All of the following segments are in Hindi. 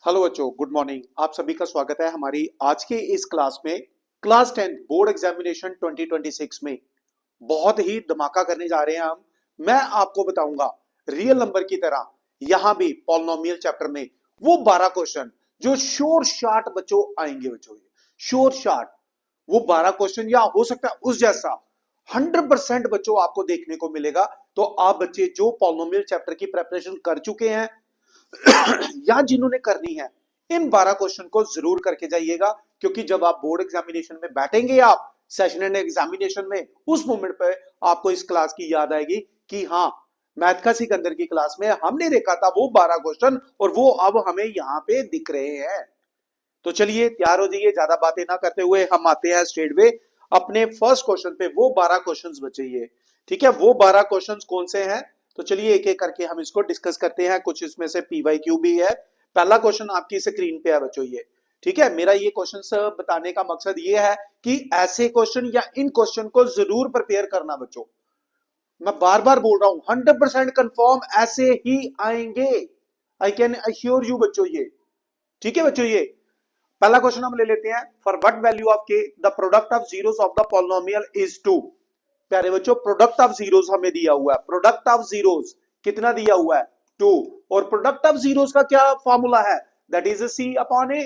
हेलो बच्चों, गुड मॉर्निंग। आप सभी का स्वागत है हमारी आज के इस क्लास में। क्लास 10 बोर्ड एग्जामिनेशन 2026 में बहुत ही धमाका करने जा रहे हैं हम। मैं आपको बताऊंगा रियल नंबर की तरह यहां भी पॉलिनोमियल चैप्टर में वो 12 क्वेश्चन जो श्योर शॉट बच्चों आएंगे। बच्चों श्योर शॉट वो 12 क्वेश्चन या हो सकता है उस जैसा 100% बच्चों आपको देखने को मिलेगा। तो आप बच्चे जो पॉलिनोमियल चैप्टर की प्रेपरेशन कर चुके हैं या जिन्होंने करनी है, इन 12 क्वेश्चन को जरूर करके जाइएगा, क्योंकि जब आप बोर्ड एग्जामिनेशन में बैठेंगे, आप सेशन एंड एग्जामिनेशन में, उस मोमेंट पे आपको इस क्लास की याद आएगी कि हाँ, मैथ का सिकंदर की क्लास में हमने देखा था वो 12 क्वेश्चन और वो अब हमें यहाँ पे दिख रहे हैं। तो चलिए तैयार हो जाइए, ज्यादा बातें ना करते हुए हम आते हैं स्ट्रेट वे अपने फर्स्ट क्वेश्चन पे। वो 12 क्वेश्चंस बचे ये, ठीक है। वो 12 क्वेश्चंस कौन से हैं, तो चलिए एक एक करके हम इसको डिस्कस करते हैं। कुछ इसमें से पीवाईक्यू भी है। पहला क्वेश्चन आपकी स्क्रीन पे है बच्चों ये, ठीक है। मेरा ये क्वेश्चन बताने का मकसद ये है कि ऐसे क्वेश्चन या इन क्वेश्चन को जरूर प्रिपेयर करना बच्चों। मैं बार बार बोल रहा हूं 100% कंफर्म ऐसे ही आएंगे, आई कैन अश्योर यू बच्चों ये, ठीक है बच्चों। ये पहला क्वेश्चन हम ले लेते हैं। फॉर व्हाट वैल्यू ऑफ के the product of zeros of the polynomial is 2। प्यारे बच्चों, प्रोडक्ट ऑफ जीरोस हमें दिया हुआ है। प्रोडक्ट ऑफ जीरोस कितना दिया हुआ है? 2। और प्रोडक्ट ऑफ जीरोस का क्या फॉर्मूला है? That is C upon A,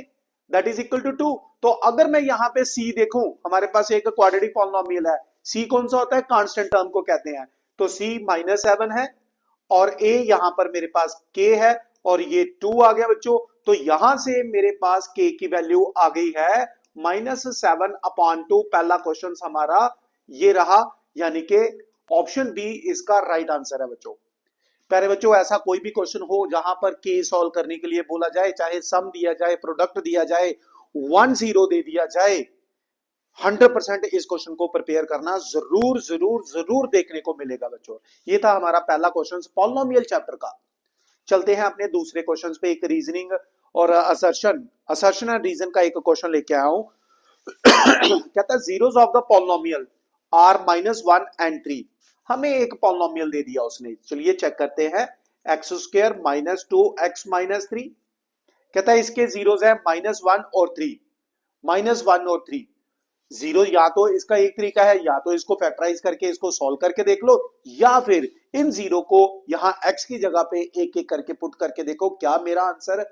that is equal to 2। तो अगर मैं यहां पे सी देखूं, हमारे पास एक क्वाड्रेटिक पॉलिनोमियल है। सी कौन सा होता है? कांस्टेंट टर्म को कहते हैं। तो सी -7 है और ए यहां पर मेरे पास के है और ये 2 आ गया बच्चों। तो यहां से मेरे पास के की वैल्यू आ गई है -7/2। पहला क्वेश्चन हमारा ये रहा, यानी कि ऑप्शन बी इसका राइट आंसर है बच्चों। प्यारे बच्चों, ऐसा कोई भी क्वेश्चन हो जहां पर के सॉल्व करने के लिए बोला जाए, चाहे सम दिया जाए, प्रोडक्ट दिया जाए, 1 0 दे दिया जाए, 100% इस क्वेश्चन को प्रिपेयर करना जरूर जरूर जरूर देखने को मिलेगा बच्चों। ये था हमारा पहला क्वेश्चन पॉलिनोमियल चैप्टर का। चलते हैं अपने दूसरे क्वेश्चन पे। एक रीजनिंग और असर्शन एंड रीजन का एक क्वेश्चन लेके आया हूं। कहता है zeros of the polynomial are -1 and 3। हमें एक पॉलिनोमियल दे दिया उसने, चलिए चेक करते हैं। x² -2x-3। कहता है इसके जीरोस है -1 और 3। -1 और 3 जीरो, या तो इसका एक तरीका है, या तो इसको फैक्टराइज करके इसको सॉल्व करके देख लो, या फिर इन जीरो को यहां x की जगह पे एक एक करके पुट करके देखो क्या मेरा आंसर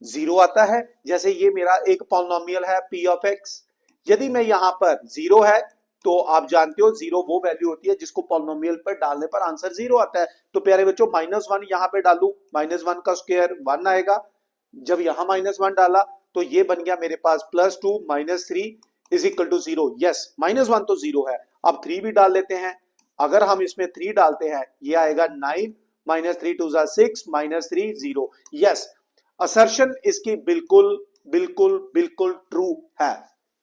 जीरो आता है। जैसे ये मेरा एक पॉलिनोमियल है p ऑफ x, यदि मैं यहां पर जीरो है तो आप जानते हो जीरो वो वैल्यू होती है जिसको पॉलिनोमियल पर डालने पर आंसर जीरो आता है। तो प्यारे बच्चों, -1 यहां पे डालू, -1 का स्क्वायर 1 आएगा। जब यहां -1 डाला तो ये बन गया मेरे पास +2 -3 इज इक्वल टू 0। यस, -1 तो 0 है। अब 3 भी डाल लेते हैं। अगर हम इसमें 3 डालते हैं, ये आएगा 9 -3 2 6 -3 0। यस, असर्शन इसकी बिल्कुल बिल्कुल बिल्कुल ट्रू है।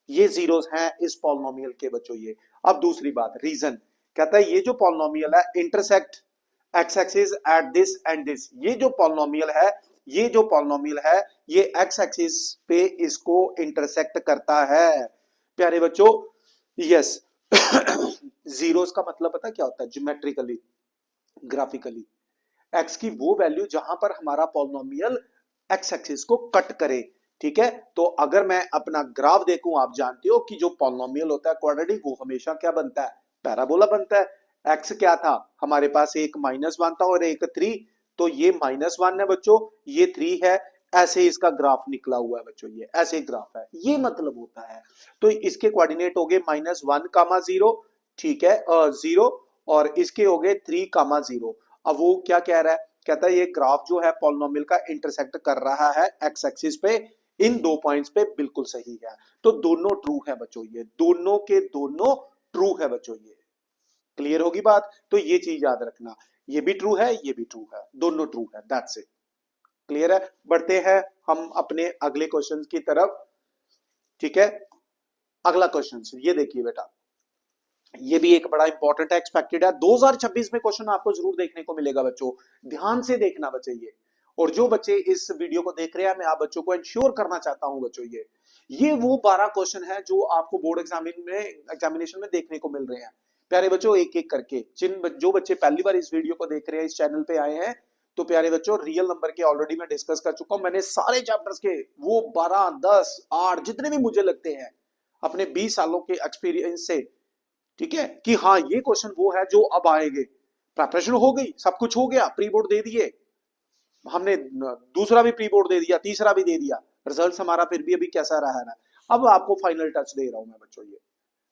ये जीरोस हैं इस पॉलिनोमियल के बच्चों ये। अब दूसरी बात, रीजन। कहता है ये जो पॉलिनोमियल है intersect x axis at this and this. ये जो पॉलिनोमियल है, ये जो पॉलिनोमियल है, ये एक्स एक्सिस पे इसको इंटरसेक्ट करता है प्यारे बच्चों। यस, जीरोस का मतलब पता क्या होता है? ज्योमेट्रिकली, ग्राफिकली, एक्स की वो वैल्यू जहां पर हमारा पॉलिनोमियल एक्स एक्सिस को कट करे, ठीक है। तो अगर मैं अपना ग्राफ देखूं, आप जानते हो कि जो पॉलिनोमियल होता है क्वाड्रेटिक, वो हमेशा क्या बनता है? पैराबोला बनता है। एक्स क्या था हमारे पास? एक -1 था और एक 3। तो ये -1 है बच्चों, ये 3 है। ऐसे इसका ग्राफ निकला हुआ है बच्चों, ये ऐसे ग्राफ है, ये मतलब होता है। तो इसके कोऑर्डिनेट हो गए -1, 0, ठीक है, 0, और इसके हो गए 3, 0। अब वो क्या कह रहा है? कहता है ये ग्राफ जो है पॉलिनोमियल का इंटरसेक्ट कर रहा है एक्स एक्सिस पे, इन दो पॉइंट्स पे। बिल्कुल सही है। तो दोनों ट्रू है बच्चों, ये दोनों के दोनों ट्रू है बच्चों। ये क्लियर होगी बात? तो ये चीज याद रखना, ये भी ट्रू है, ये भी ट्रू है, दोनों ट्रू है। That's it. क्लियर है? बढ़ते हैं हम अपने अगले क्वेश्चन की तरफ, ठीक है। अगला क्वेश्चन ये देखिए बेटा, ये भी एक बड़ा इंपॉर्टेंट है, एक्सपेक्टेड है 2026 में क्वेश्चन आपको जरूर देखने को मिलेगा बच्चों। ध्यान से देखना बच्चे ये। और जो बच्चे इस वीडियो को देख रहे हैं, मैं आप बच्चों को इंश्योर करना चाहता हूं बच्चों, ये वो 12 क्वेश्चन है जो आपको बोर्ड एग्जामिनेशन में देखने को मिल रहे हैं प्यारे बच्चों। एक एक करके जो बच्चे पहली बार इस वीडियो को देख रहे हैं, इस चैनल पे आए हैं, तो प्यारे बच्चों रियल नंबर के ऑलरेडी मैं डिस्कस कर चुका हूं, मैंने सारे चैप्टर्स के वो 12, 10, 8 जितने भी मुझे लगते हैं अपने 20 सालों के एक्सपीरियंस से, ठीक है, कि हाँ ये क्वेश्चन वो है जो अब आएंगे। प्रिपरेशन हो गई, सब कुछ हो गया, प्री बोर्ड दे दिए हमने, दूसरा भी प्री बोर्ड दे दिया, तीसरा भी दे दिया, रिजल्ट हमारा फिर भी अभी कैसा रहा है ना, अब आपको फाइनल टच दे रहा हूं मैं बच्चों ये,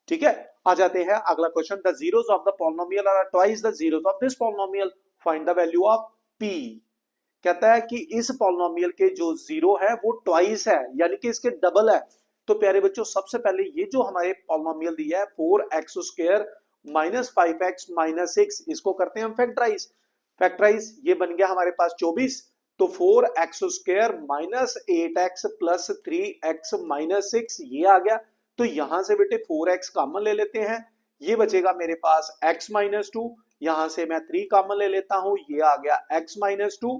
ठीक है। आ जाते हैं अगला question, the zeros of the polynomial are twice the zeros of this polynomial, find the value of p। कहता है कि इस पॉलिनोमियल के जो जीरो है वो ट्वाइस है, यानी कि इसके डबल है। तो प्यारे बच्चों सबसे पहले ये जो हमारे पॉलिनोमियल दिया है 4x² माइनस 5x माइनस 6, इसको करते हैं हम फैक्टराइज। फैक्टराइज ये बन गया हमारे पास 24, तो 4x² minus 8x plus 3x minus 6 ये आ गया। तो यहां से बेटे 4x कॉमन ले लेते हैं, ये बचेगा मेरे पास x माइनस 2, यहां से मैं 3 कॉमन ले लेता हूं, ये आ गया x माइनस 2।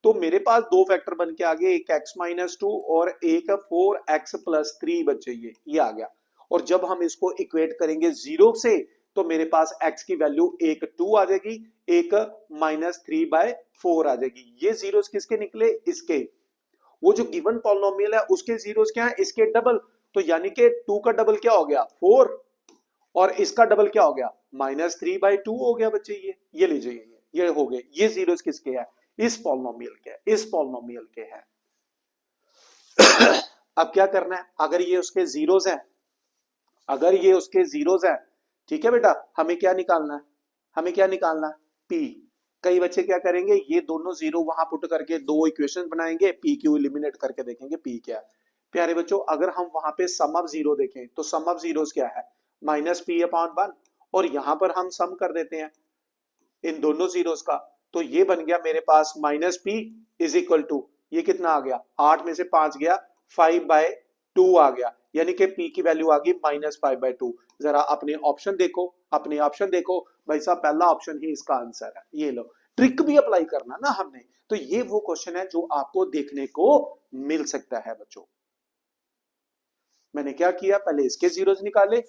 तो मेरे पास दो फैक्टर बन के आ गए, एक x माइनस 2 और एक 4x प्लस 3 बचे, ये आ गया। और जब हम इसको इक्वेट करेंगे जीरो से तो मेरे पास x की वैल्यू एक 2 आ जाएगी, एक -3/4 आ जाएगी। ये जीरोस किसके निकले, इसके। वो जो गिवन पॉलिनोमियल है उसके जीरोस क्या है, इसके डबल। तो यानी कि 2 का डबल क्या हो गया 4, और इसका डबल क्या हो गया -3/2 हो गया बच्चे। ये लीजिए, ये हो गए, ये जीरोस किसके हैं, इस पॉलिनोमियल के, इस पॉलिनोमियल के हैं। अब क्या करना है, अगर ये उसके जीरोस हैं, अगर ये उसके जीरोस हैं, ठीक है बेटा, हमें क्या निकालना है, हमें क्या निकालना है, p। कई बच्चे क्या करेंगे, ये दोनों जीरो वहां पुट करके दो इक्वेशन बनाएंगे, p क्यू एलिमिनेट करके देखेंगे p क्या है। प्यारे बच्चों अगर हम वहां पे सम ऑफ जीरो देखें तो सम ऑफ जीरोस क्या है, -p/1, और यहां पर हम सम कर देते हैं इन दोनों जीरोस का, तो ये बन गया मेरे पास -p इज इक्वल टू, ये कितना आ गया, 8 में से 5 गया, 5/2 आ गया, यानी कि p की वैल्यू आ गई -5/2। जरा अपने ऑप्शन देखो, अपने ऑप्शन देखो भाई साहब, पहला ऑप्शन ही इसका आंसर है। ये लो, ट्रिक भी अप्लाई करना ना हमने, तो ये वो क्वेश्चन है जो आपको देखने को मिल सकता है बच्चों। मैंने क्या किया, पहले इसके जीरोस निकाले,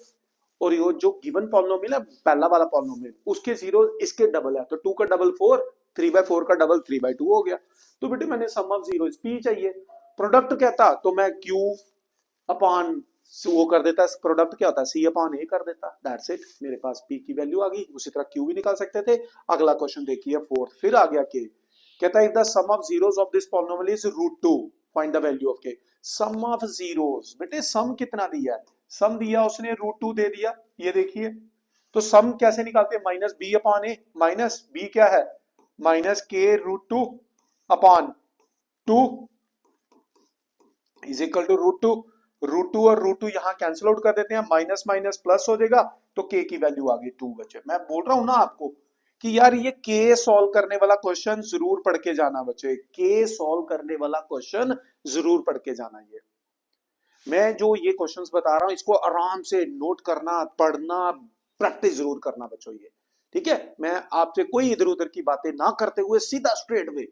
और ये जो गिवन पॉलिनोमियल है पहला वाला पॉलिनोमियल, उसके जीरो इसके डबल है, तो 2 का डबल 4, 3/4 का डबल 3/2 हो गया। तो बेटे मैंने सम ऑफ जीरो p चाहिए, प्रोडक्ट कहता तो मैं q अपॉन वो कर देता, प्रोडक्ट क्या होता है c/a कर देता, दैट्स इट, मेरे पास p की वैल्यू आ गई। उसी तरह q भी निकाल सकते थे। अगला क्वेश्चन देखिए फोर्थ, फिर आ गया k, कहता है if the sum of zeros of this polynomial is √2 find the value of k। Sum of zeros, बेटे सम कितना दिया है, सम दिया उसने √2 दे दिया, ये देखिए। तो सम कैसे निकालते हैं, -b/a, माइनस b क्या है -k√2 upon 2 is equal to √2 और √2 यहां कैंसिल आउट कर देते हैं, माइनस माइनस प्लस हो जाएगा, तो k की वैल्यू आ गई 2 बच्चे। मैं बोल रहा हूं ना आपको कि यार ये k सॉल्व करने वाला क्वेश्चन जरूर पढ़ के जाना बच्चे, k सॉल्व करने वाला क्वेश्चन जरूर पढ़ के जाना। ये मैं जो ये क्वेश्चंस बता रहा हूं इसको आराम से नोट करना, पढ़ना, प्रैक्टिस जरूर करना बच्चों ये, ठीक है। मैं आपसे कोई इधर उधर की बातें ना करते हुए सीधा स्ट्रेट वे,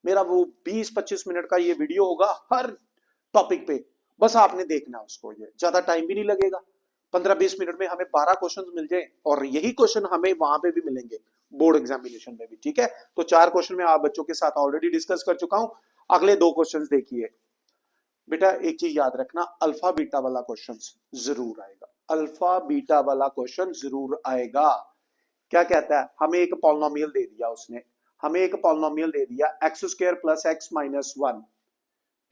मेरा वो 20-25 मिनट का ये वीडियो होगा हर टॉपिक पे, बस आपने देखना उसको, ये ज्यादा टाइम भी नहीं लगेगा, 15-20 मिनट में हमें 12 क्वेश्चन मिल जाए, और यही क्वेश्चन हमें वहां पे भी मिलेंगे बोर्ड एग्जामिनेशन में भी, ठीक है। तो 4 क्वेश्चन में आप बच्चों के साथ ऑलरेडी डिस्कस कर चुका हूं। अगले 2 क्वेश्चन देखिए बेटा, एक चीज याद रखना, अल्फा बीटा वाला क्वेश्चन जरूर आएगा, अल्फा बीटा वाला क्वेश्चन जरूर आएगा। क्या कहता है, हमें एक पॉलिनोमियल दे दिया उसने, हमें एक पॉलिनोमियल दे दिया x² प्लस x माइनस 1,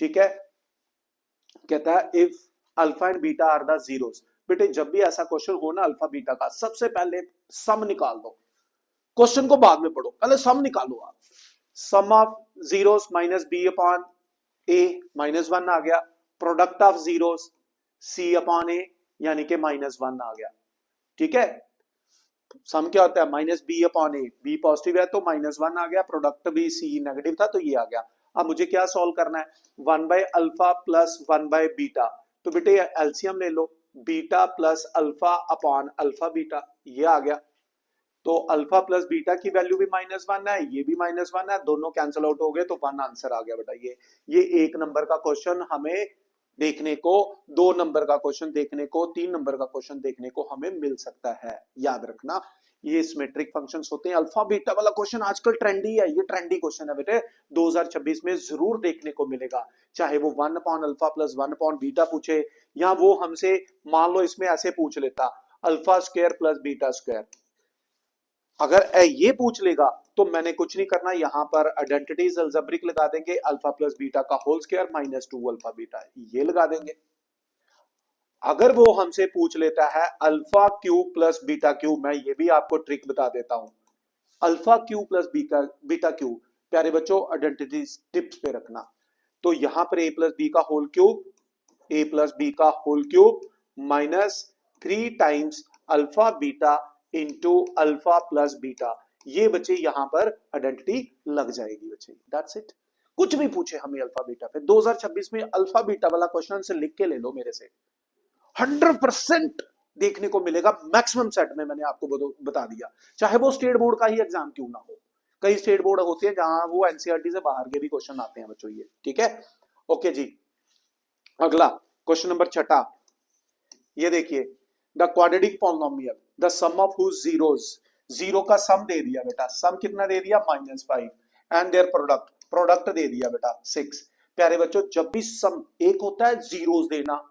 ठीक है। कहता है if alpha and beta are the zeros. बेटे जब भी ऐसा क्वेश्चन हो ना अल्फा बीटा का, सबसे पहले सम निकाल दो, क्वेश्चन को बाद में पढ़ो, पहले सम निकालो आप। सम ऑफ जीरोस -b/a -1 आ गया, प्रोडक्ट ऑफ जीरोस c/a यानी कि -1 आ गया, ठीक है। सम क्या होता है -b/a, b पॉजिटिव है तो -1 आ गया, प्रोडक्ट भी c नेगेटिव था तो ये आ गया। अब मुझे क्या सॉल्व करना है, 1/अल्फा प्लस 1/बीटा, तो बेटे एलसीएम ले लो, beta plus alpha upon alpha beta, ये आ गया। तो अल्फा प्लस बीटा की वैल्यू भी -1 है, ये भी -1 है, दोनों कैंसिल आउट हो गए तो 1 आंसर आ गया बेटा। ये 1 नंबर का क्वेश्चन हमें देखने को, 2 नंबर का क्वेश्चन देखने को, 3 नंबर का क्वेश्चन देखने को हमें मिल सकता है, याद रखना। ये सिमेट्रिक फंक्शंस होते हैं। अल्फा बीटा वाला क्वेश्चन आजकल ट्रेंडी है, ये ट्रेंडी क्वेश्चन है बेटे, 2026 में जरूर देखने को मिलेगा। चाहे वो 1 upon alpha plus 1 upon beta पूछे, या वो हमसे मान लो इसमें ऐसे पूछ लेता alpha square plus beta square, अगर ये पूछ लेगा तो मैंने कुछ नहीं करना, यहां पर आइडेंटिटीज अलजेब्रिक लगा देंगे, अल्फा प्लस बीटा का whole square minus 2 alpha beta, ये लगा देंगे। अगर वो हमसे पूछ लेता है alpha cube plus beta cube, मैं ये भी आपको ट्रिक बता देता हूं, alpha cube plus beta cube, प्यारे बच्चों आइडेंटिटीज टिप्स पे रखना। तो यहां पर ए प्लस बी का whole cube, A plus B का whole cube minus 3 times alpha beta into alpha plus beta, ये बच्चे यहां पर आइडेंटिटी लग जाएगी बच्चे, दैट्स इट। कुछ भी पूछे हमें अल्फा बीटा पे, 2026 में अल्फा बीटा वाला क्वेश्चन से लिख के ले लो मेरे से, 100% देखने को मिलेगा मैक्सिमम सेट में, मैंने आपको बता दिया। चाहे वो स्टेट बोर्ड का ही एग्जाम क्यों ना हो, कई स्टेट बोर्ड होते हैं जहां वो एनसीईआरटी से बाहर के भी क्वेश्चन आते हैं बच्चों, ये ठीक है। ओके जी, अगला क्वेश्चन नंबर 6, ये देखिए, the quadratic polynomial the sum of whose zeros, zero का सम दे दिया बेटा, सम कितना दे दिया -5, एंड देयर प्रोडक्ट, प्रोडक्ट दे दिया बेटा 6। प्यारे बच्चों जब भी सम, एक होता है जीरोस देना,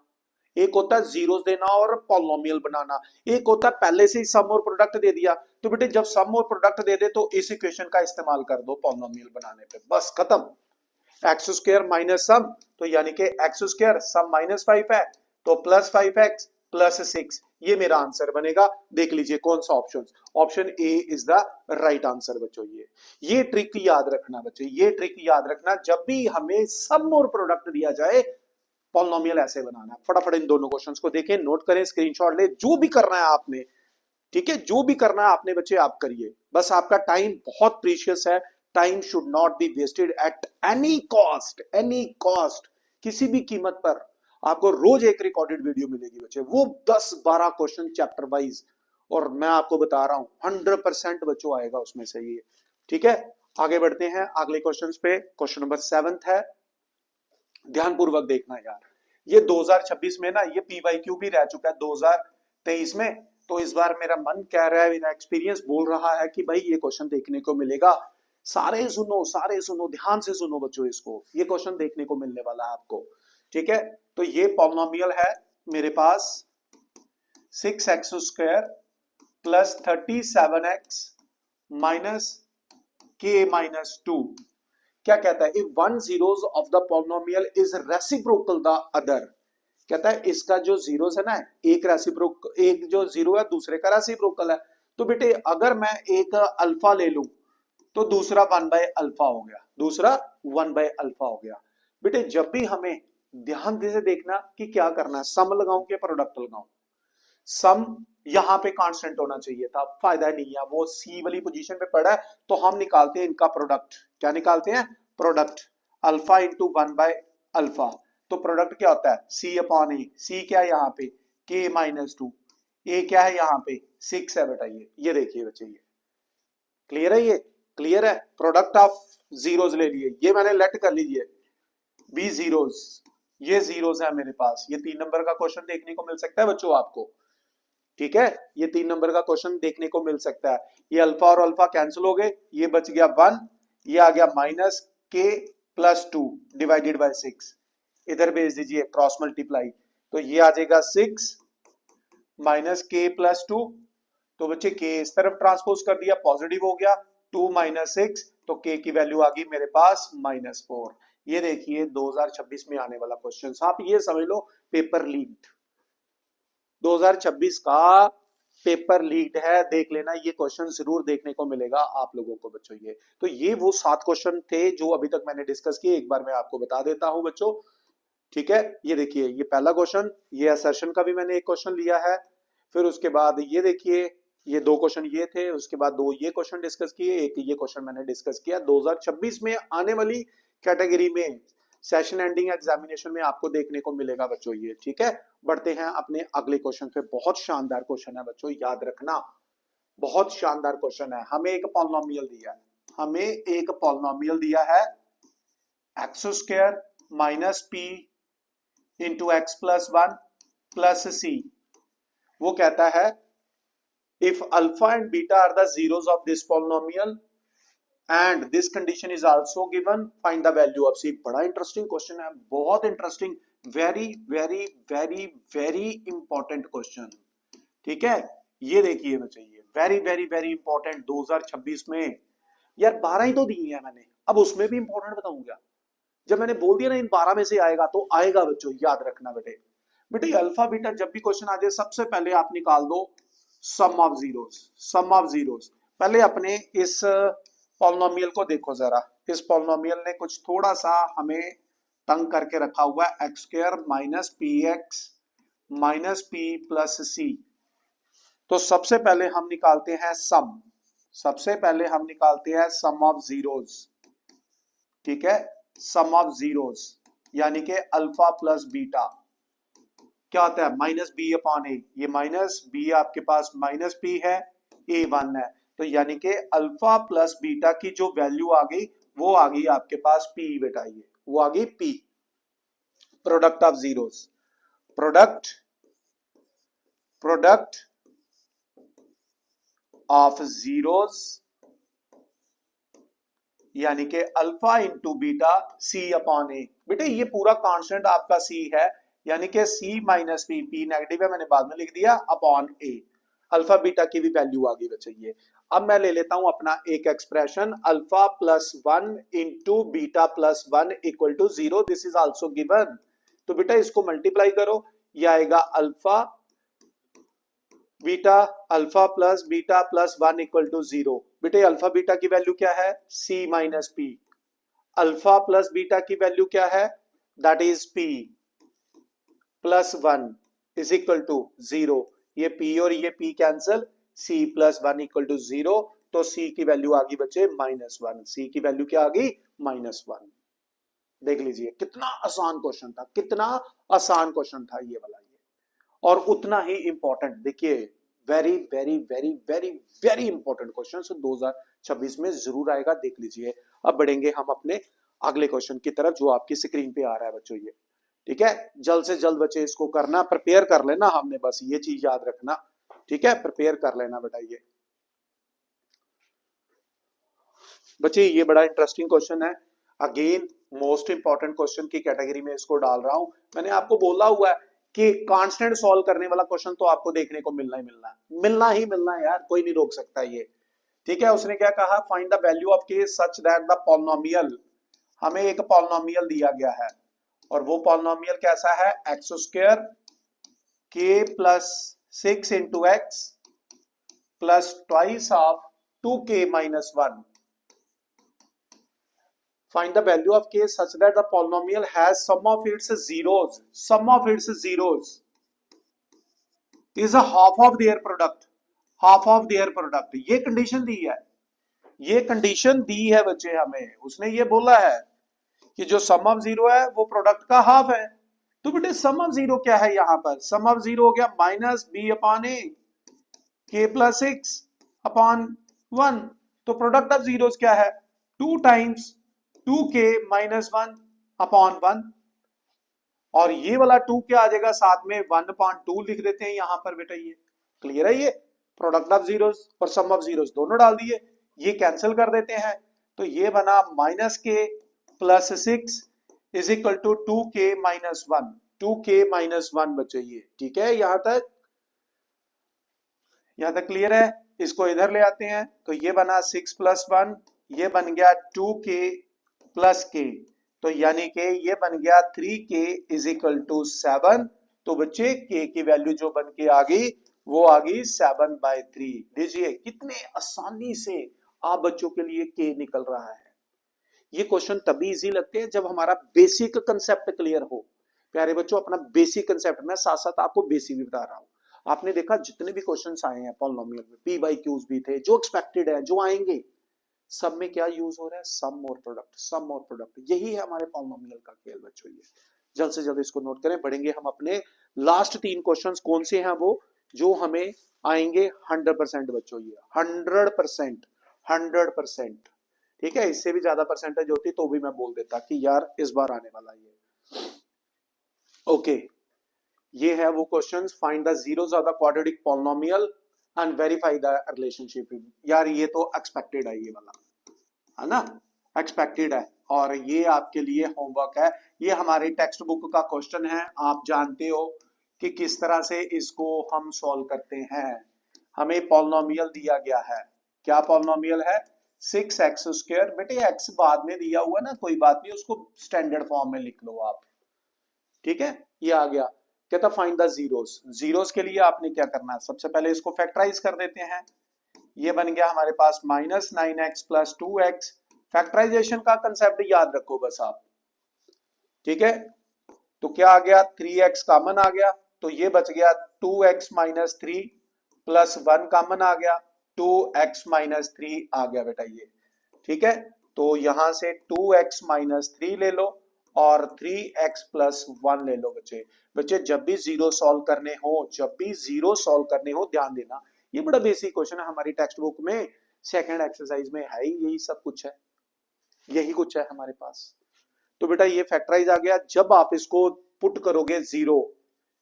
एक होता है जीरोस देना और पॉलिनोमियल बनाना, एक होता है पहले से ही सम और प्रोडक्ट दे दिया। तो बेटे जब सम और प्रोडक्ट दे दे तो इस इक्वेशन का इस्तेमाल कर दो पॉलिनोमियल बनाने पे, बस खत्म। एक्स स्क्वायर माइनस सम, तो यानी कि एक्स स्क्वायर सम -5 है तो प्लस 5x प्लस 6, ये मेरा आंसर बनेगा। देख लीजिए कौन सा option, option A is the right answer बच्चों। ये ट्रिक याद रखना बच्चे, ये ट्रिक याद रखना, जब भी हमें सम और प्रोडक्ट दिया जाए पॉलिनोमियल ऐसे बनाना है। फटाफट इन दोनों क्वेश्चंस को देखें, नोट करें, स्क्रीनशॉट ले, जो भी करना है आपने, ठीक है, जो भी करना है आपने बच्चे आप करिए, बस आपका टाइम बहुत प्रीशियस है, time should not be wasted at any cost, any cost, किसी भी कीमत पर। आपको रोज एक रिकॉर्डेड वीडियो मिलेगी बच्चे, वो 10-12 क्वेश्चन चैप्टर वाइज, और मैं आपको बता रहा हूं 100% बच्चों आएगा उसमें से ये, ठीक है। आगे बढ़ते हैं अगले क्वेश्चन पे, क्वेश्चन नंबर 7 है, ध्यानपूर्वक देखना यार। ये 2026 में ना ये पीवाईक्यू भी रह चुका है 2023 में, तो इस बार मेरा मन कह रहा है, मेरा एक्सपीरियंस बोल रहा है कि भाई ये क्वेश्चन देखने को मिलेगा। सारे सुनो ध्यान से सुनो बच्चों, इसको, ये क्वेश्चन देखने को मिलने वाला है आपको, ठीक है। तो ये पॉलिनोमियल है मेरे पास 6x square plus 37x minus k minus 2। क्या कहता है, if one zeros of the polynomial is reciprocal the other, कहता है इसका जो जीरोस है ना, एक रेसिप्रोकल, एक जो जीरो है दूसरे का रेसिप्रोकल है। तो बेटे अगर मैं एक अल्फा ले लूं तो दूसरा 1/अल्फा हो गया, दूसरा 1/अल्फा हो गया। बेटे जब भी हमें ध्यान से देखना कि क्या करना है, सम लगाऊं कि प्रोडक्ट लगाऊं। सम यहां पे कांस्टेंट होना चाहिए था, फायदा नहीं है, वो सी वाली पोजीशन पे पड़ा है, तो हम निकालते हैं इनका प्रोडक्ट। क्या निकालते हैं, प्रोडक्ट, अल्फा इंटू 1/अल्फा। तो प्रोडक्ट क्या होता है, सी अपॉन ए, सी क्या है यहाँ पे k माइनस 2, ए क्या है यहाँ पे 6 है बेटा। ये देखिए बच्चे, ये क्लियर है, ये क्लियर है। प्रोडक्ट ऑफ जीरोस ले लिए, ये मैंने लेट कर लीजिए बी जीरोस, ये जीरोस है मेरे पास। ये 3 नंबर का क्वेश्चन देखने को मिल सकता है बच्चों आपको, ठीक है, ये 3 नंबर का क्वेश्चन देखने को मिल सकता है। ये अल्फा और अल्फा कैंसिल हो गए, ये बच गया 1, ये आ गया minus k plus 2 divided by 6, इधर भेज दीजिए क्रॉस मल्टीप्लाई, तो ये आ जाएगा 6 माइनस k प्लस 2, तो बच्चे k इस तरफ ट्रांसपोज कर दिया, पॉजिटिव हो गया, 2 माइनस 6, तो k की वैल्यू आ गई मेरे पास -4। ये देखिए 2026 में आने वाला क्वेश्चन, आप ये समझ लो पेपर लीक्ड, 2026 का पेपर लीक्ड है, देख लेना, ये क्वेश्चन जरूर देखने को मिलेगा आप लोगों को बच्चों। ये तो ये वो 7 क्वेश्चन थे जो अभी तक मैंने डिस्कस किए, एक बार मैं आपको बता देता हूं बच्चों, ठीक है। ये देखिए, ये पहला क्वेश्चन, ये असर्शन का भी मैंने एक क्वेश्चन लिया है, फिर उसके बाद ये देखिए, ये 2 क्वेश्चन ये थे, उसके बाद 2 ये क्वेश्चन डिस्कस किए, एक ये क्वेश्चन मैंने डिस्कस किया। 2026 में आने वाली कैटेगरी में सेशन एंडिंग एग्जामिनेशन में आपको देखने को मिलेगा बच्चों ये, ठीक है। बढ़ते हैं अपने अगले क्वेश्चन पे, बहुत शानदार क्वेश्चन है बच्चों, याद रखना, बहुत शानदार क्वेश्चन है। हमें एक पॉलिनोमियल दिया है, हमें एक पॉलिनोमियल दिया है x square minus p into x plus 1 plus c. वो कहता है if alpha and beta are the zeros of this polynomial and this condition is also given, find the value of c। बड़ा इंटरेस्टिंग क्वेश्चन है, बहुत interesting, very very very very important question. ठीक है, ये देखिए बच्चे, ये वेरी वेरी वेरी इंपॉर्टेंट 2026 में। यार 12 ही तो दी है मैंने, अब उसमें भी इंपॉर्टेंट बताऊंगा। जब मैंने बोल दिया ना इन 12 में से आएगा तो आएगा बच्चों, याद रखना बेटे। बेटे अल्फा बीटा जब भी क्वेश्चन आ जाए सबसे पहले आप निकाल दो sum of zeros. Sum of zeros पहले अपने इस पॉलिनोमियल को देखो जरा। इस पॉलिनोमियल ने कुछ थोड़ा सा हमें तंग करके रखा हुआ है, x square minus p x minus p plus c. तो सबसे पहले हम निकालते हैं सम, सबसे पहले हम निकालते हैं सम ऑफ जीरोस। ठीक है, सम ऑफ जीरोस यानी कि अल्फा प्लस बीटा क्या होता है, माइनस बी अपॉन ए। ये माइनस बी आपके पास माइनस पी है, ए 1 है, तो यानी कि अल्फा प्लस बीटा की जो वैल्यू आ गई वो आ गई आपके पास पी बेटा, ये वो आ गई P. Product of zeros, product product of zeros यानी कि अल्फा इंटू बीटा सी अपॉन ए। बेटे ये पूरा कांस्टेंट आपका सी है, यानी कि सी माइनस पी, पी नेगेटिव है मैंने बाद में लिख दिया, अपॉन ए। अल्फा बीटा की भी वैल्यू आ गई बच्चे ये। अब मैं ले लेता हूं अपना एक expression, alpha plus 1 into beta plus 1 equal to 0, this is also given. तो बेटा इसको मल्टीप्लाई करो, ये आएगा alpha beta, alpha plus 1 equal to 0। बेटे अल्फा बीटा की वैल्यू क्या है, c minus p. Alpha plus beta की वैल्यू क्या है, that is p plus 1 is equal to 0। ये p और ये p cancel, c plus 1 equal to 0। तो c की वैल्यू आ गई बच्चे -1। c की वैल्यू क्या आ गई, -1। देख लीजिए कितना आसान क्वेश्चन था, कितना आसान क्वेश्चन था ये वाला, ये और उतना ही इंपॉर्टेंट। देखिए very very very very very important question 2026 में जरूर आएगा, देख लीजिए। अब बढ़ेंगे हम अपने अगले क्वेश्चन की तरफ जो आपकी स्क्रीन पे आ रहा है बच्चों, ये ठीक है। जल्द से जल्द बच्चे इसको करना, प्रिपेयर कर लेना, हमने बस ये चीज याद रखना। ठीक है, प्रिपेयर कर लेना बेटा। ये बच्चे ये बड़ा इंटरेस्टिंग क्वेश्चन है, अगेन मोस्ट इंपॉर्टेंट क्वेश्चन की कैटेगरी में इसको डाल रहा हूं। मैंने आपको बोला हुआ है कि कांस्टेंट सॉल्व करने वाला क्वेश्चन तो आपको देखने को मिलना ही मिलना है, मिलना ही मिलना है यार, कोई नहीं रोक सकता ये। ठीक है, उसने क्या कहा, फाइंड द वैल्यू ऑफ के सच दैट द पॉलिनोमियल, हमें एक पॉलिनोमियल दिया गया है और वो पॉलिनोमियल कैसा है, एक्स स्क्वायर के plus 6 into x plus twice of 2k minus 1। Find the value of k such that the polynomial has sum of its zeros, sum of its zeros is a half of their product, half of their product। ये कंडीशन दी है, ये कंडीशन दी है बच्चे हमें। उसने ये बोला है कि जो सम ऑफ जीरो है वो प्रोडक्ट का हाफ है। तो बेटे सम ऑफ जीरो क्या है, यहां पर सम ऑफ जीरो हो गया माइनस बी अपॉन ए के प्लस 6 अपॉन 1। तो प्रोडक्ट ऑफ जीरोस क्या है, 2 टाइम्स 2k माइनस 1 अपॉन 1, और ये वाला 2 क्या आ जाएगा साथ में 1/2 लिख देते हैं यहां पर बेटा। ये क्लियर है, ये प्रोडक्ट ऑफ जीरोस और सम ऑफ जीरोस दोनों डाल दिए, ये कैंसिल कर देते हैं। तो ये बना माइनस के plus 6 is equal to 2k minus 1, 2k minus 1 बच्चे ये। ठीक है, यहां तक क्लियर है। इसको इधर ले आते हैं तो ये बना 6 प्लस 1, ये बन गया 2k प्लस k, तो यानी कि ये बन गया 3k इज इक्वल टू 7। तो बच्चे k की वैल्यू जो बन के आ गई वो आ गई 7/3। लीजिए कितने आसानी से आप बच्चों के लिए k निकल रहा है। ये क्वेश्चन तभी इजी लगते हैं जब हमारा बेसिक कंसेप्ट क्लियर हो। प्यारे बच्चों अपना बेसिक कंसेप्ट, मैं साथ साथ आपको बेसिक भी बता रहा हूं। आपने देखा जितने भी क्वेश्चंस आए हैं पॉलिनोमियल में, पी बाई क्यूज भी थे, जो एक्सपेक्टेड है, जो आएंगे, सब में क्या यूज हो रहा है, सम और प्रोडक्ट, सम और प्रोडक्ट। यही है हमारे पॉलिनोमियल का खेल बच्चों। ये जल्द से जल्द इसको नोट करें। बढ़ेंगे हम अपने लास्ट 3 क्वेश्चंस, कौन से हैं वो जो हमें आएंगे 100% बच्चों, ये 100%, 100%। ठीक है, इससे भी ज्यादा परसेंटेज होती तो भी मैं बोल देता कि यार इस बार आने वाला ये। ओके, ये है वो questions, find the zeros of the quadratic polynomial and verify the relationship. यार ये तो एक्सपेक्टेड है, ये वाला है ना, एक्सपेक्टेड है, और ये आपके लिए होमवर्क है। ये हमारी टेक्स्ट बुक का क्वेश्चन है, आप जानते हो कि किस तरह से इसको हम सॉल्व करते हैं। हमें पॉलिनोमियल दिया गया है, क्या पॉलिनोमियल है, 6x²। बेटे x बाद में दिया हुआ ना, कोई बात नहीं, उसको स्टैंडर्ड फॉर्म में लिख लो आप, ठीक है। ये आ गया, कहता फाइंड द जीरोस। जीरोस के लिए आपने क्या करना है, सबसे पहले इसको फैक्टराइज कर देते हैं। ये बन गया हमारे पास -9x + 2x। फैक्टराइजेशन का कंसेप्ट याद रखो बस आप, ठीक है। तो क्या आ गया, 3x कॉमन आ गया, तो ये बच गया 2x - 3 + 1 कॉमन आ गया, 2x - 3 आ गया बेटा ये, ठीक है। तो यहां से 2x - 3 ले लो और 3x + 1 ले लो। बच्चे बच्चे जब भी जीरो सॉल्व करने हो, जब भी जीरो सॉल्व करने हो, ध्यान देना, ये बड़ा बेसिक क्वेश्चन है, हमारी टेक्स्ट बुक में सेकंड एक्सरसाइज में है ही, यही सब कुछ है, यही कुछ है हमारे पास। तो बेटा ये फैक्टराइज आ गया। जब आप इसको पुट करोगे जीरो,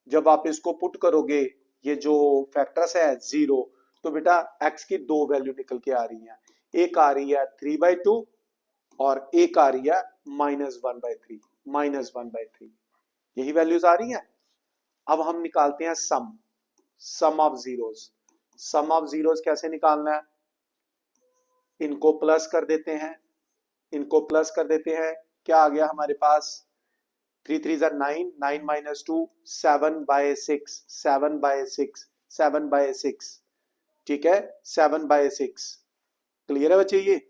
जब आप इसको पुट करोगे, ये जो फैक्टर्स है जीरो, तो बेटा x की दो वैल्यू निकल के आ रही है, एक आ रही है 3/2 और एक आ रही है -1/3, -1/3, यही वैल्यूज आ रही हैं। अब हम निकालते हैं sum of zeros. Sum of zeros कैसे निकालना है, इनको प्लस कर देते हैं, इनको प्लस कर देते हैं। क्या आ गया हमारे पास, 3 3 9, 9 - 2 7/6, 7/6, 7/6, ठीक है, 7/6। क्लियर है बच्चे, ये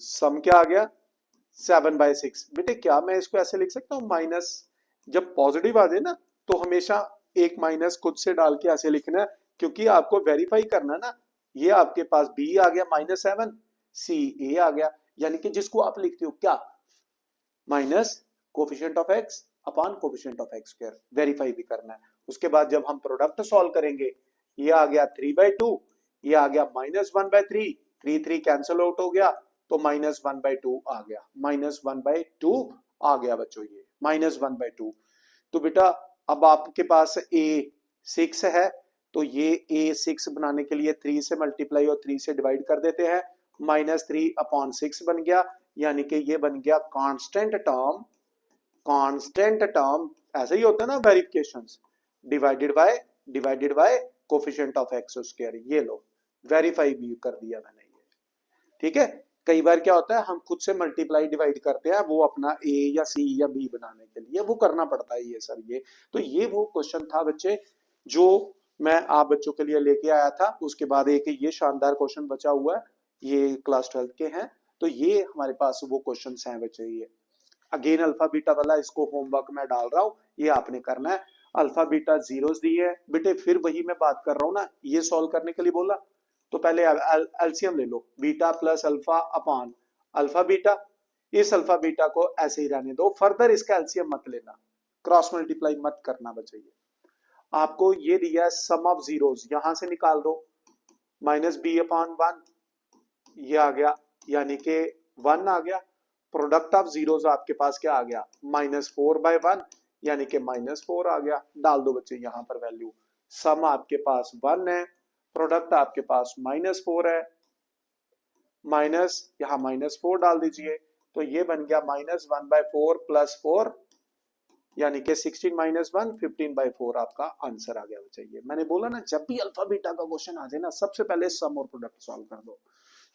सम क्या आ गया 7/6। बेटे क्या मैं इसको ऐसे लिख सकता हूं, माइनस, जब पॉजिटिव आ जाए ना तो हमेशा एक माइनस खुद से डाल के ऐसे लिखना है, क्योंकि आपको वेरीफाई करना ना। ये आपके पास b आ गया -7, c a आ गया, यानी कि जिसको आप लिखते हो क्या, minus coefficient of x upon coefficient of x², verify भी करना है। उसके बाद जब हम प्रोडक्ट सॉल्व करेंगे, ये आ गया 3/2, ये आ गया -1/3, 3 3 कैंसिल आउट हो गया, तो -1/2 आ गया, -1/2 आ गया बच्चों, ये -1/2। तो बेटा अब आपके पास a 6 है, तो ये a 6 बनाने के लिए 3 से मल्टीप्लाई और 3 से डिवाइड कर देते हैं, -3/6 बन गया, यानी कि ये बन गया कांस्टेंट टर्म। कांस्टेंट टर्म ऐसा ही होता है ना verifications, divided by coefficient of x²। ये लो वेरीफाई भी कर दिया मैंने ये, ठीक है। कई बार क्या होता है, हम खुद से मल्टीप्लाई डिवाइड करते हैं, वो अपना a या c या b बनाने के लिए वो करना पड़ता है ये सर। ये तो ये वो क्वेश्चन था बच्चे जो मैं आप बच्चों के लिए लेके आया था। उसके बाद एक ये शानदार क्वेश्चन बचा हुआ है, ये क्लास 12 के हैं, तो ये हमारे पास वो क्वेश्चन हैं बच्चे। ये अगेन अल्फा बीटा वाला, इसको होमवर्क में डाल रहा हूं, ये आपने करना है। अल्फा बीटा जीरोस दी है बेटे, फिर वही मैं बात कर रहा हूं ना, ये सॉल्व करने के लिए बोला, तो पहले एलसीएम ले लो, beta plus alpha upon alpha beta. इस अल्फा बीटा को ऐसे ही रहने दो, फर्दर इसका एलसीएम मत लेना, क्रॉस मल्टीप्लाई मत करना बच्चे। आपको ये दिया है सम ऑफ जीरोस, यहां से निकाल दो, -b/1, ये आ गया, यानी कि 1 आ गया। प्रोडक्ट ऑफ जीरोस आपके पास क्या आ गया, -4/1, यानी कि -4 आ गया। डाल दो बच्चे यहां पर वैल्यू, सम आपके पास 1 है, प्रोडक्ट आपके पास -4 है, माइनस यहां -4 डाल दीजिए, तो ये बन गया -1/4 + 4, यानी कि 16 - 1 15/4 आपका आंसर आ गया बच्चे। ये मैंने बोला ना, जब भी अल्फा बीटा का क्वेश्चन आ जाए ना, सबसे पहले सम और प्रोडक्ट सॉल्व कर दो।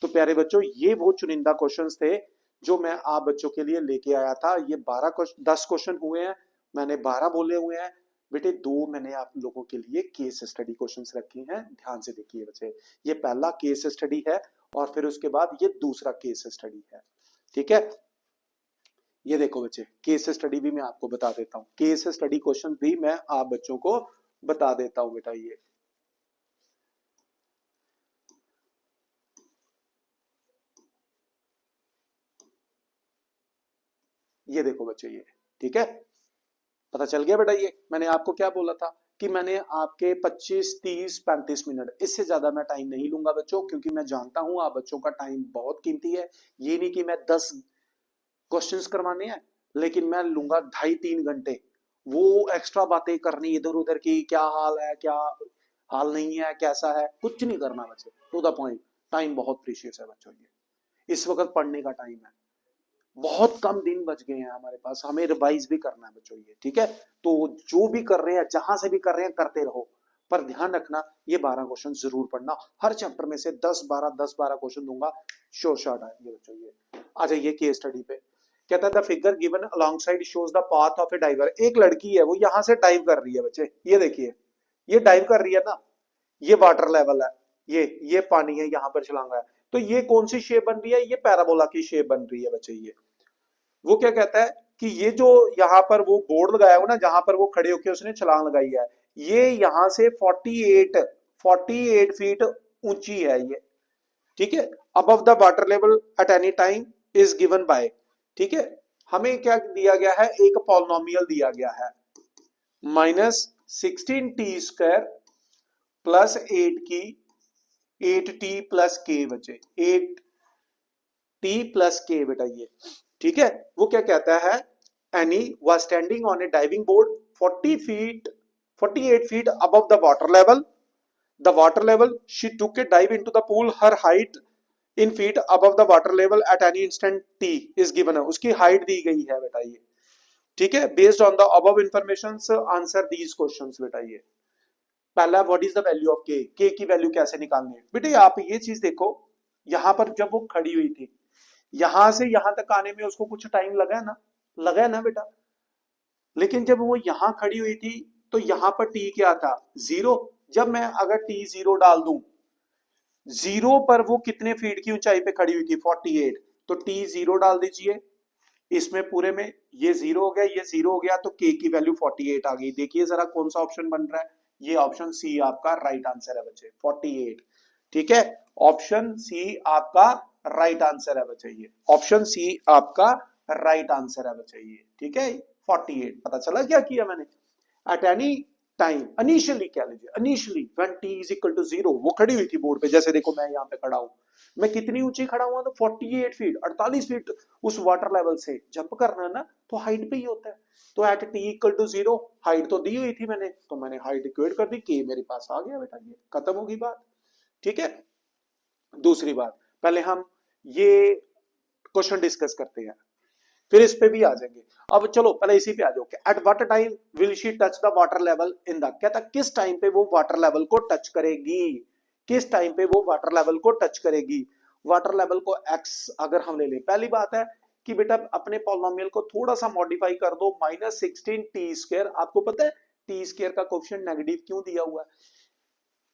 तो प्यारे बच्चों, ये वो चुनिंदा क्वेश्चंस थे जो मैं आप बच्चों के लिए लेके आया था। ये 10 क्वेश्चन हुए हैं, मैंने 12 बोले हुए हैं बेटे, 2 मैंने आप लोगों के लिए केस स्टडी क्वेश्चंस रखे हैं, ध्यान से देखिए बच्चे। ये पहला केस स्टडी है और फिर उसके बाद ये दूसरा केस स्टडी है, ठीक है। ये देखो बच्चे, केस स्टडी भी मैं आपको बता देता हूं, केस स्टडी क्वेश्चन भी मैं आप बच्चों को बता देता हूं बेटा। ये देखो बच्चे, ये ठीक है, पता चल गया बेटा। ये मैंने आपको क्या बोला था कि मैंने आपके 25 30 35 मिनट, इससे ज्यादा मैं टाइम नहीं लूंगा बच्चों, क्योंकि मैं जानता हूं आप बच्चों का टाइम बहुत कीमती है। ये नहीं कि मैं 10 क्वेश्चंस करवाने हैं, लेकिन मैं लूंगा 2.5 3 घंटे, वो एक्स्ट्रा बातें करनी इधर उधर की, क्या हाल है, क्या हाल नहीं है, कैसा है, कुछ नहीं करना बच्चे, टू द पॉइंट। टाइम बहुत प्रीशियस है बच्चों, ये इस वक्त पढ़ने का टाइम है, बहुत कम दिन बच गए हैं हमारे पास, हमें रिवाइज भी करना है बच्चों ये, ठीक है। तो जो भी कर रहे हैं, जहां से भी कर रहे हैं, करते रहो, पर ध्यान रखना ये 12 क्वेश्चन जरूर पढ़ना, हर चैप्टर में से 10-12 क्वेश्चन दूंगा, शोर शॉर्ट आएंगे बच्चों ये। आ जाइए केस स्टडी पे। कहता है the figure given alongside shows the path of a diver. एक लड़की है, वो यहां से डाइव कर रही है बच्चे, ये देखिए, ये डाइव कर रही है ना, ये वाटर लेवल है, ये पानी है, यहां पर छलांगा है, तो ये कौन सी शेप बन रही है, ये पैराबोला की शेप बन रही है बच्चे। ये वो क्या कहता है कि ये जो यहाँ पर वो बोर्ड लगाया हुआ ना, जहां पर वो खड़े होकर उसने छलांग लगाई है, ये यहां से 48 फीट ऊंची है ये, ठीक है। Above the water level at any time is given by, ठीक है। हमें क्या दिया गया है, एक पॉलिनोमियल दिया गया है, -16t² plus 8t plus k बचे, 8t प्लस k बेटा ये, ठीक है। वो क्या कहता है, any was standing on A diving board 48 feet above the water level she took A dive into the pool, her height in feet above the water level at any instant t is given है, उसकी हाइट दी गई है बेटा ये, ठीक है। Based on the above information answer these questions बेटा ये। पहला, what is the value of के की वैल्यू कैसे निकालनी है बेटे, आप ये चीज देखो, यहां पर जब वो खड़ी हुई थी, यहां से यहां तक आने में उसको कुछ टाइम लगा है ना बेटा, लेकिन जब वो यहां खड़ी हुई थी तो यहां पर टी क्या था, 0। जब मैं अगर टी 0 डाल दूं, 0 पर वो कितने फीट की ऊंचाई पे खड़ी हुई थी, 48, तो टी 0 डाल दीजिए, इसमें पूरे में ये 0 हो गया, ये 0 हो गया, तो के की वैल्यू 48 आ गई। देखिए जरा कौन सा ऑप्शन बन रहा है, ये ऑप्शन सी आपका राइट आंसर है बच्चे, 48, ठीक है। ऑप्शन सी आपका राइट आंसर है बच्चे, ये ऑप्शन सी आपका राइट आंसर है बच्चे ये, ठीक है। 48 पता चला क्या किया मैंने, एट एनी टाइम, इनिशियली कह लीजिए, initially when t is equal to 0, वो खड़ी हुई थी बोर्ड पे, जैसे देखो मैं यहाँ पे खड़ा हूं, मैं कितनी ऊंची खड़ा हुआ, तो 48 फीट, 48 फीट उस वाटर लेवल से जंप करना है ना, तो हाइट पे ही होता है, तो at t equal to 0 height तो दी हुई थी मैंने, तो मैंने हाइट इक्वेट कर दी, के मेरे पास आ गया बेटा, ये खत्म होगी बात, ठीक है। दूसरी बात, पहले हम ये क्वेश्चन डिस्कस करते हैं, फिर इस पे भी आ जाएंगे। अब चलो पहले इसी पे आ जाओ, at what time will she touch the water level in the, कहता किस टाइम पे वो वाटर लेवल को टच करेगी, किस टाइम पे वो वाटर लेवल को टच करेगी। वाटर लेवल को x अगर हम ले लें, पहली बात है कि बेटा अपने पॉलिनोमियल को थोड़ा सा मॉडिफाई कर दो, -16t², आपको पता है t² का कोएफिशिएंट नेगेटिव क्यों दिया हुआ है,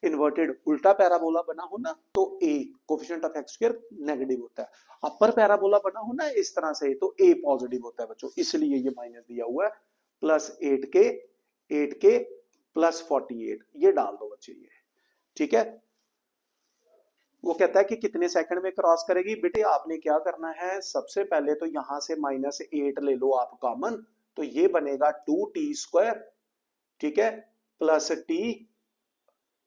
इन्वर्टेड उल्टा पैराबोला बना हो ना, तो a coefficient of x² negative होता है, अपर पैराबोला बना हो ना इस तरह से, तो a पॉजिटिव होता है बच्चों, इसलिए ये माइनस दिया हुआ है, प्लस 8k प्लस 48, ये डाल दो बच्चे ये, ठीक है। वो कहता है कि कितने सेकंड में क्रॉस करेगी, बेटे आपने क्या करना है, सबसे पहले तो यहां से -8 ले लो आप कॉमन, तो ये बनेगा 2t², ठीक है, प्लस t,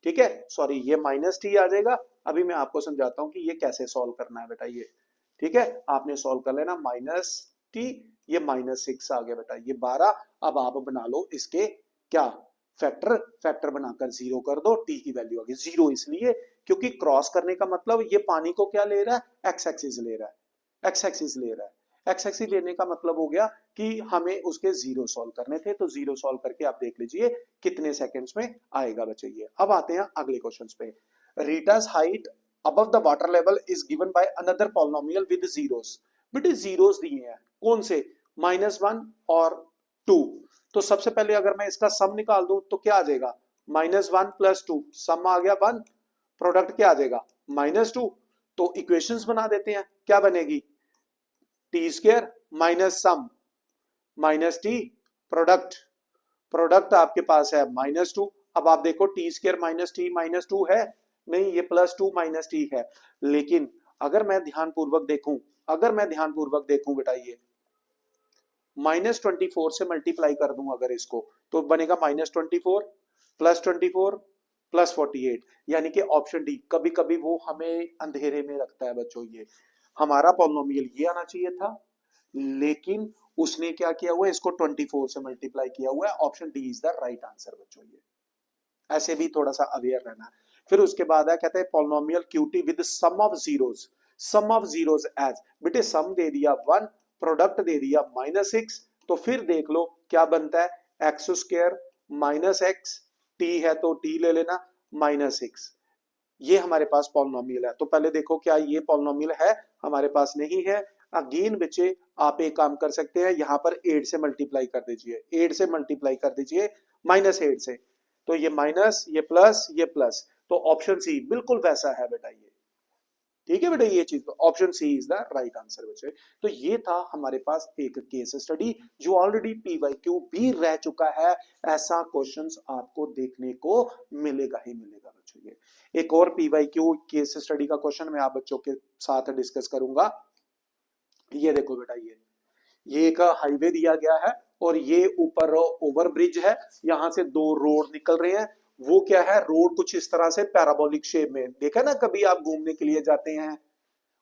ठीक है, सॉरी ये -t आ जाएगा। अभी मैं आपको समझाता हूं कि ये कैसे सॉल्व करना है बेटा ये, ठीक है, आपने सॉल्व कर लेना, -t, ये -6 आ गया बेटा, ये 12। अब आप बना लो इसके क्या फैक्टर बनाकर 0 कर दो, t की वैल्यू आ गई 0, इसलिए क्योंकि क्रॉस करने का मतलब ये पानी को क्या ले रहा है, एक्स एक्सिस ले रहा है, एक्स एक्सिस ले रहा है, एक्स एक्सिस लेने का मतलब हो गया कि हमें उसके 0 सॉल्व करने थे, तो 0 सॉल्व करके आप देख लीजिए कितने सेकंड्स में आएगा बच्चे ये। अब आते हैं अगले क्वेश्चन पे, रीटा's height above the water level is given by another polynomial with zeros, बेटे जीरोस दिए हैं, कौन से, -1 और 2, तो सबसे पहले अगर मैं इसका सम निकाल दूं तो क्या आ जाएगा, -1 प्लस 2, सम आ गया 1, प्रोडक्ट क्या आ जाएगा, -2, तो इक्वेशंस बना देते हैं, क्या बनेगी, t² minus sum minus t, product आपके पास है -2। अब आप देखो t² माइनस t -2 है, नहीं ये +2 माइनस t है, लेकिन अगर मैं ध्यानपूर्वक देखूं बेटा ये -24 से मल्टीप्लाई कर दूं अगर इसको, तो बनेगा -24 +24 +48, यानी कि ऑप्शन डी। कभी कभी वो हमें अंधेरे में रखता है बच्चों, ये हमारा पॉलिनोमियल ये आना चाहिए था, लेकिन उसने क्या किया हुआ है, इसको 24 से मल्टीप्लाई किया हुआ है, option D is the right answer बच्चों ये, ऐसे भी थोड़ा सा अवेयर रहना है। फिर उसके बाद है कहते हैं polynomial QT with sum of zeros, sum of zeros as, बेटे सम दे दिया 1, प्रोडक्ट दे दिया -6, तो फिर देख लो क्या बनता है x square minus x, T है तो टी ले लेना -6, ये हमारे पास पॉलिनोमियल है। तो पहले देखो क्या ये पॉलिनोमियल है, हमारे पास नहीं है। अगेन बच्चे आप एक काम कर सकते हैं, यहां पर 8 से मल्टीप्लाई कर दीजिए, 8 से मल्टीप्लाई कर दीजिए -8 से, तो ये माइनस, ये प्लस, ये प्लस, तो ऑप्शन सी बिल्कुल वैसा है बेटा ये। ठीक है बेटा, ये चीज option C is the right answer बच्चे। तो ये था हमारे पास एक केस स्टडी जो ऑलरेडी पीवाईक्यू भी रह चुका है, ऐसा क्वेश्चंस आपको देखने को मिलेगा ही मिलेगा बच्चों। ये एक और पीवाईक्यू केस स्टडी का क्वेश्चन मैं आप बच्चों के साथ डिस्कस करूंगा। ये देखो बेटा, ये एक हाईवे दिया गया है और ये ऊपर ओवर ब्रिज है, यहां से दो रोड निकल रहे हैं। वो क्या है, रोड कुछ इस तरह से पैराबोलिक शेप में, देखा ना कभी आप घूमने के लिए जाते हैं,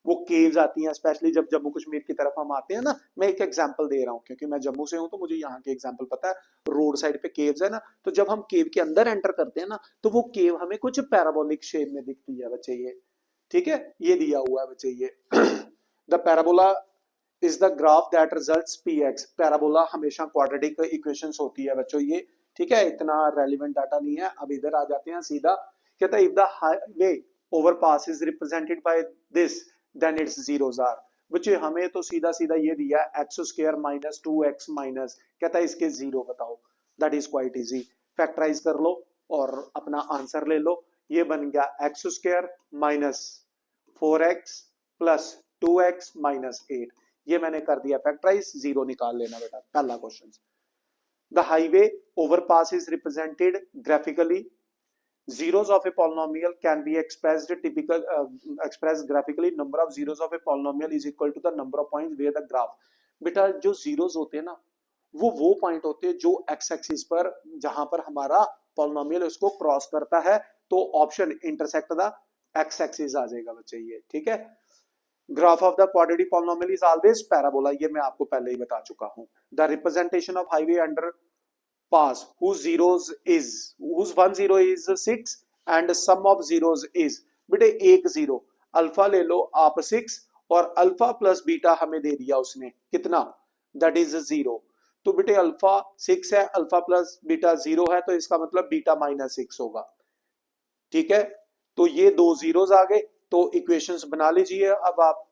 वो केव्स आती हैं, स्पेशली जब जम्मू कश्मीर की तरफ हम आते हैं ना। मैं एक एग्जांपल दे रहा हूँ क्योंकि मैं जम्मू से हूं तो मुझे यहाँ के एग्जांपल पता है। रोड साइड पे केव्स है ना, तो जब हम केव के अंदर एंटर करते हैं ना, तो वो केव हमें कुछ पैराबोलिक शेप में दिखती है बच्चे ये। ठीक है, ये दिया हुआ है बच्चे ये the parabola is the graph that results px। Parabola हमेशा क्वाड्रेटिक इक्वेशंस होती है बच्चों ये। ठीक है, इतना रेलिवेंट डाटा नहीं है। अब इधर आ जाते हैं सीधा, कहता है if the highway overpass is represented by this then its zeros are. बच्चे हमें तो सीधा सीधा ये दिया x square minus 2x minus, कहता है इसके जीरो बताओ। That is quite easy, factorise कर लो और अपना आंसर ले लो। ये बन गया x square minus 4x plus 2x minus 8। ये मैंने कर दिया फैक्टराइज, जीरो निकाल लेना बेटा। पहला question, the highway overpass is represented graphically, zeros of a polynomial can be expressed graphically, number of zeros of a polynomial is equal to the number of points where the graph। बेटा जो जीरोस होते हैं ना, वो पॉइंट होते हैं जो एक्स एक्सिस पर, जहां पर हमारा पॉलिनोमियल उसको क्रॉस करता है, तो option intersect the x axis आ जाएगा बच्चे ये। ठीक है, graph of the quadratic polynomial is always parabola, ये मैं आपको पहले ही बता चुका हूं। The representation of highway under pass whose one zero is 6 and sum of zeros is, बेटे एक जीरो, अल्फा ले लो आप 6 और अल्फा प्लस बीटा हमें दे दिया उसने कितना, दैट इज 0। तो बेटे अल्फा 6 है, अल्फा प्लस बीटा 0 है, तो इसका मतलब बीटा -6 होगा। ठीक है, तो ये दो जीरोस आ गए, तो इक्वेशंस बना लीजिए अब आप,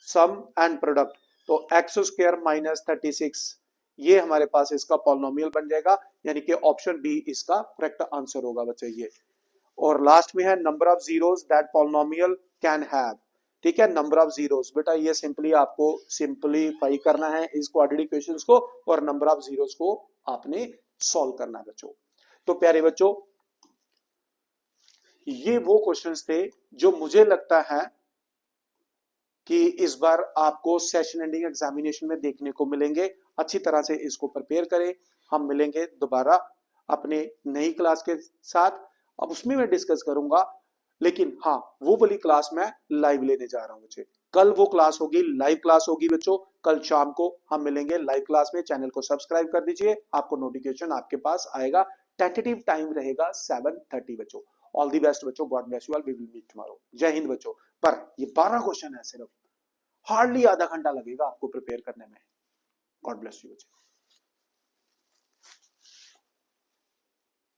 सम एंड प्रोडक्ट, तो एक्स स्क्वायर माइनस 36, ये हमारे पास इसका पॉलिनोमियल बन जाएगा, यानी कि ऑप्शन बी इसका करेक्ट आंसर होगा बच्चे ये। और लास्ट में है number of zeros that polynomial can have. ठीक है, नंबर ऑफ जीरोस, बेटा ये सिंपली आपको सिंपलीफाई करना है इस क्वाड्रेटिक इक्वेशंस को, और नंबर ऑफ जीरोस को आपने सॉल्व करना है बच्चों। तो प्यारे बच्चों, ये वो क्वेश्चंस थे जो मुझे लगता है कि इस बार आपको सेशन एंडिंग एग्जामिनेशन में देखने को मिलेंगे। अच्छी तरह से इसको प्रिपेयर करें। हम मिलेंगे दोबारा अपने नई क्लास के साथ, अब उसमें मैं डिस्कस करूंगा, लेकिन हाँ वो वाली क्लास मैं लाइव लेने जा रहा हूं बच्चे। कल वो क्लास होगी, लाइव क्लास होगी बच्चों, कल शाम को हम मिलेंगे लाइव क्लास में। चैनल को सब्सक्राइब कर दीजिए, आपको नोटिफिकेशन आपके पास आएगा। टेंटेटिव टाइम रहेगा 7:30 बच्चों। ऑल दी बेस्ट बच्चों, God bless you all, we will meet tomorrow. जय हिंद बच्चों। पर ये 12 क्वेश्चन है सिर्फ, हार्डली आधा घंटा लगेगा आपको प्रिपेयर करने में। गॉड ब्लेस यू बच्चों।